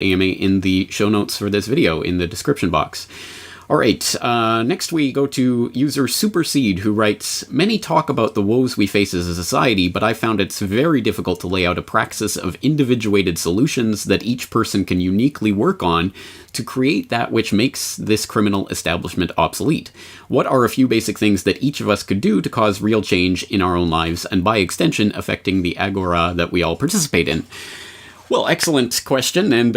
AMA in the show notes for this video in the description box. All right, next we go to user Superseed, who writes, "Many talk about the woes we face as a society, but I found it's very difficult to lay out a praxis of individuated solutions that each person can uniquely work on to create that which makes this criminal establishment obsolete. What are a few basic things that each of us could do to cause real change in our own lives, and by extension, affecting the agora that we all participate in?" Well, excellent question, and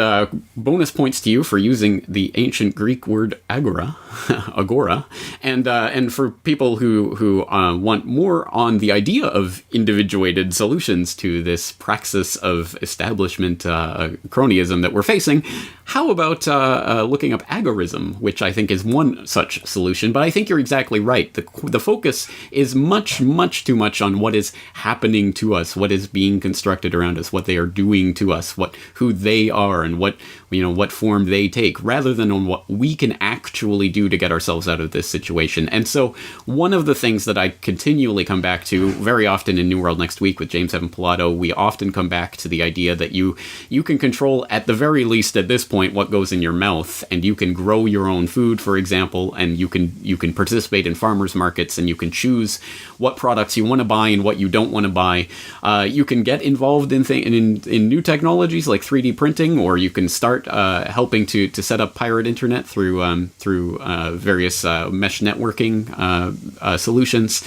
bonus points to you for using the ancient Greek word agora, agora, and for people who want more on the idea of individuated solutions to this praxis of establishment cronyism that we're facing, how about looking up agorism, which I think is one such solution. But I think you're exactly right. The focus is much, much too much on what is happening to us, what is being constructed around us, what they are doing to us, who they are, and what form they take, rather than on what we can actually do to get ourselves out of this situation. And so one of the things that I continually come back to very often in New World Next Week with James Evan Pilato, we often come back to the idea that you can control, at the very least at this point, what goes in your mouth, and you can grow your own food, for example, and you can participate in farmers markets, and you can choose what products you want to buy and what you don't want to buy. You can get involved in new technologies like 3D printing, or you can start helping to set up pirate internet through various mesh networking solutions.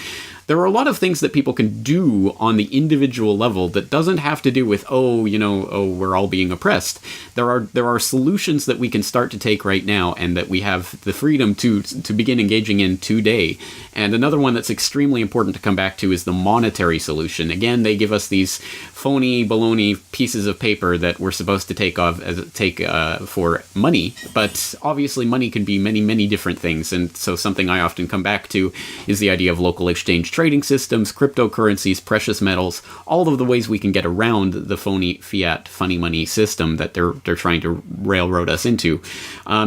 There are a lot of things that people can do on the individual level that doesn't have to do with, we're all being oppressed. There are solutions that we can start to take right now, and that we have the freedom to begin engaging in today. And another one that's extremely important to come back to is the monetary solution. Again, they give us these phony baloney pieces of paper that we're supposed to take for money, but obviously money can be many, many different things. And so something I often come back to is the idea of local exchange trading systems, cryptocurrencies, precious metals, all of the ways we can get around the phony fiat funny money system that they're trying to railroad us into.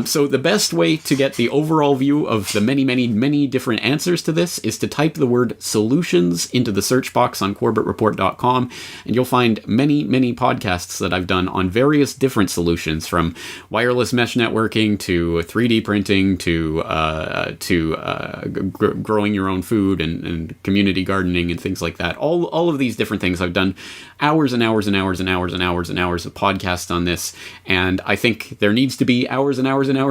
So the best way to get the overall view of the many, many, many different answers to this is to type the word solutions into the search box on CorbettReport.com, and you'll find many, many podcasts that I've done on various different solutions, from wireless mesh networking to 3D printing to growing your own food and community gardening and things like that. All of these different things. I've done hours and hours and hours and hours and hours and hours of podcasts on this, and I think there needs to be hours and hours and hours